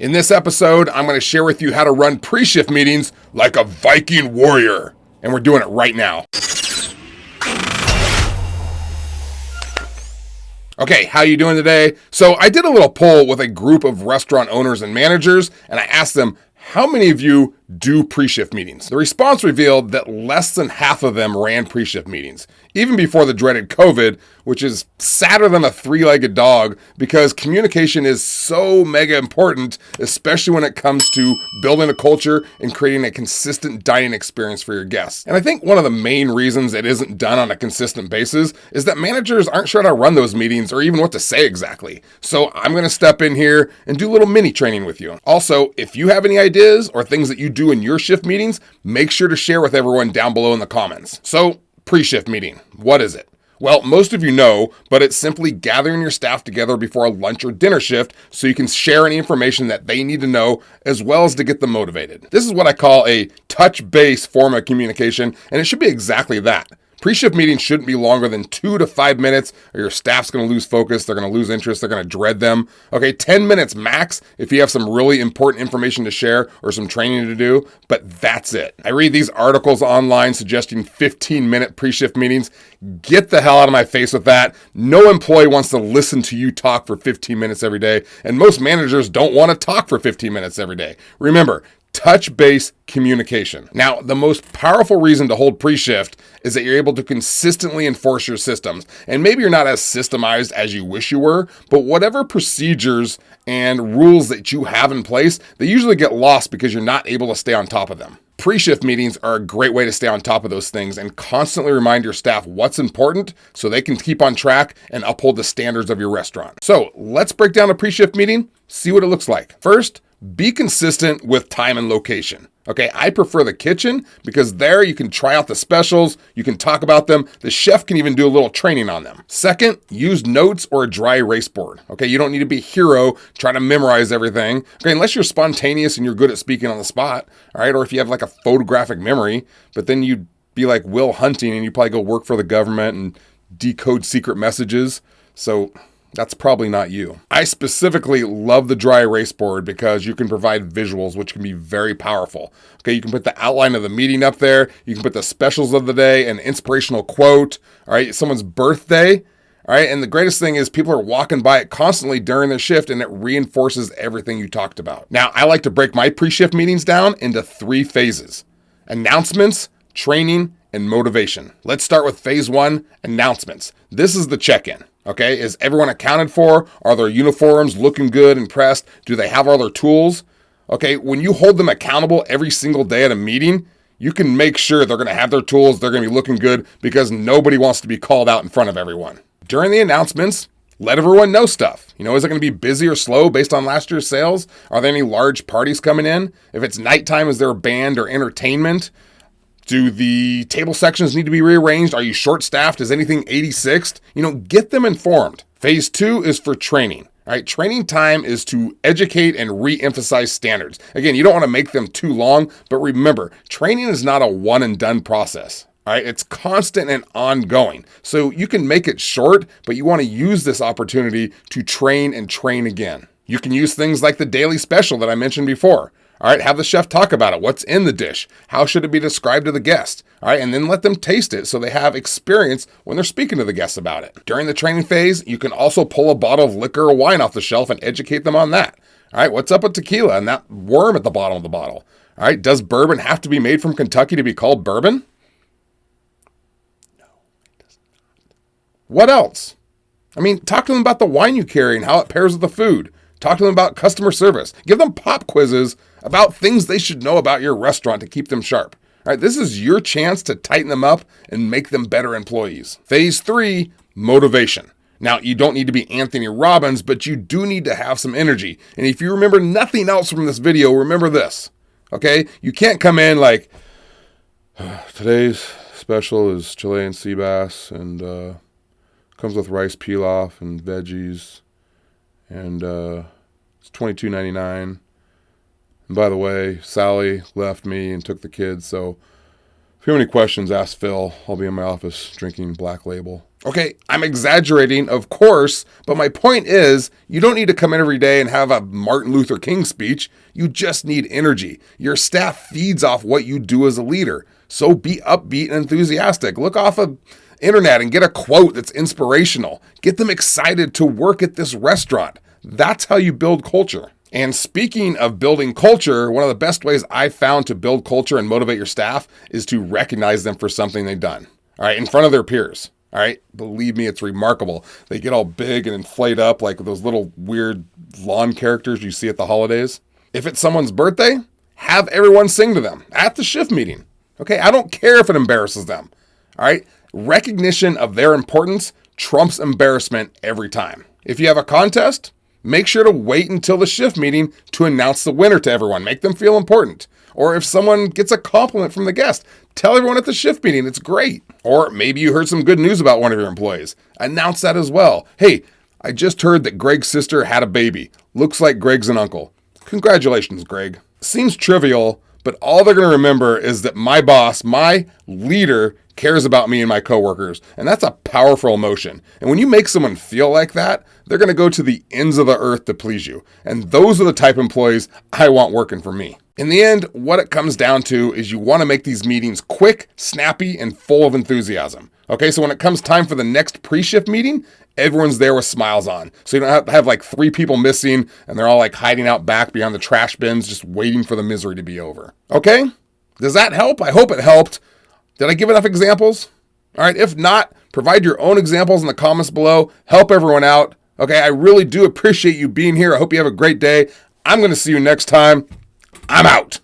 In this episode, I'm going to share with you how to run pre-shift meetings like a Viking warrior. And we're doing it right now. Okay, how you doing today? So I did a little poll with a group of restaurant owners and managers, and I asked them, how many of you do pre-shift meetings? The response revealed that less than half of them ran pre-shift meetings, even before the dreaded COVID, which is sadder than a three-legged dog because communication is so mega important, especially when it comes to building a culture and creating a consistent dining experience for your guests. And I think one of the main reasons it isn't done on a consistent basis is that managers aren't sure how to run those meetings or even what to say exactly. So I'm going to step in here and do a little mini training with you. Also, if you have any ideas or things that you do in your shift meetings, make sure to share with everyone down below in the comments. So, pre-shift meeting, what is it? Well, most of you know, but it's simply gathering your staff together before a lunch or dinner shift so you can share any information that they need to know as well as to get them motivated. This is what I call a touch-base form of communication, and it should be exactly that. Pre-shift meetings shouldn't be longer than 2 to 5 minutes or your staff's going to lose focus, they're going to lose interest, they're going to dread them. Okay, 10 minutes max if you have some really important information to share or some training to do, but that's it. I read these articles online suggesting 15-minute pre-shift meetings. Get the hell out of my face with that. No employee wants to listen to you talk for 15 minutes every day, and most managers don't want to talk for 15 minutes every day. Remember, touch-based communication. Now, the most powerful reason to hold pre-shift is that you're able to consistently enforce your systems. And maybe you're not as systemized as you wish you were, but whatever procedures and rules that you have in place, they usually get lost because you're not able to stay on top of them. Pre-shift meetings are a great way to stay on top of those things and constantly remind your staff what's important so they can keep on track and uphold the standards of your restaurant. So let's break down a pre-shift meeting, see what it looks like. First, be consistent with time and location. Okay, I prefer the kitchen because there you can try out the specials, you can talk about them, the chef can even do a little training on them. Second, use notes or a dry erase board. Okay, you don't need to be a hero trying to memorize everything. Okay, unless you're spontaneous and you're good at speaking on the spot, all right, or if you have like a photographic memory, but then you'd be like Will Hunting and you probably go work for the government and decode secret messages. So that's probably not you. I specifically love the dry erase board because you can provide visuals, which can be very powerful. Okay, you can put the outline of the meeting up there. You can put the specials of the day, an inspirational quote, all right, someone's birthday, all right, and the greatest thing is people are walking by it constantly during their shift and it reinforces everything you talked about. Now, I like to break my pre-shift meetings down into 3 phases: announcements, training, and motivation. Let's start with phase 1, announcements. This is the check-in. Okay, is everyone accounted for? Are their uniforms looking good and pressed? Do they have all their tools? Okay, when you hold them accountable every single day at a meeting, you can make sure they're going to have their tools, they're going to be looking good because nobody wants to be called out in front of everyone. During the announcements, let everyone know stuff. You know, is it going to be busy or slow based on last year's sales? Are there any large parties coming in? If it's nighttime, is there a band or entertainment? Do the table sections need to be rearranged? Are you short-staffed? Is anything 86th? You know, get them informed. Phase 2 is for training. All right, training time is to educate and re-emphasize standards. Again, you don't want to make them too long, but remember, training is not a one-and-done process. All right, it's constant and ongoing. So you can make it short, but you want to use this opportunity to train and train again. You can use things like the daily special that I mentioned before. All right, have the chef talk about it. What's in the dish? How should it be described to the guest? All right, and then let them taste it so they have experience when they're speaking to the guests about it. During the training phase, you can also pull a bottle of liquor or wine off the shelf and educate them on that. All right, what's up with tequila and that worm at the bottom of the bottle? All right, does bourbon have to be made from Kentucky to be called bourbon? No, it does not. What else? I mean, talk to them about the wine you carry and how it pairs with the food. Talk to them about customer service. Give them pop quizzes about things they should know about your restaurant to keep them sharp. All right, this is your chance to tighten them up and make them better employees. Phase 3, motivation. Now, you don't need to be Anthony Robbins, but you do need to have some energy. And if you remember nothing else from this video, remember this, okay? You can't come in like, today's special is Chilean sea bass and comes with rice pilaf and veggies and it's $22.99. And by the way, Sally left me and took the kids, so if you have any questions, ask Phil. I'll be in my office drinking Black Label. Okay, I'm exaggerating, of course, but my point is you don't need to come in every day and have a Martin Luther King speech. You just need energy. Your staff feeds off what you do as a leader. So be upbeat and enthusiastic. Look off of internet and get a quote that's inspirational. Get them excited to work at this restaurant. That's how you build culture. And speaking of building culture, one of the best ways I've found to build culture and motivate your staff is to recognize them for something they've done, all right, in front of their peers. All right, believe me, it's remarkable. They get all big and inflate up like those little weird lawn characters you see at the holidays. If it's someone's birthday, have everyone sing to them at the shift meeting. Okay, I don't care if it embarrasses them. All right, recognition of their importance trumps embarrassment every time. If you have a contest, make sure to wait until the shift meeting to announce the winner to everyone. Make them feel important. Or if someone gets a compliment from the guest, tell everyone at the shift meeting it's great. Or maybe you heard some good news about one of your employees. Announce that as well. Hey, I just heard that Greg's sister had a baby. Looks like Greg's an uncle. Congratulations, Greg. Seems trivial, but all they're going to remember is that my boss, my leader, cares about me and my coworkers. And that's a powerful emotion. And when you make someone feel like that, they're going to go to the ends of the earth to please you. And those are the type of employees I want working for me. In the end, what it comes down to is you want to make these meetings quick, snappy, and full of enthusiasm. Okay, so when it comes time for the next pre-shift meeting, everyone's there with smiles on. So you don't have to have like 3 people missing and they're all like hiding out back behind the trash bins, just waiting for the misery to be over. Okay, does that help? I hope it helped. Did I give enough examples? All right, if not, provide your own examples in the comments below. Help everyone out. Okay, I really do appreciate you being here. I hope you have a great day. I'm going to see you next time. I'm out.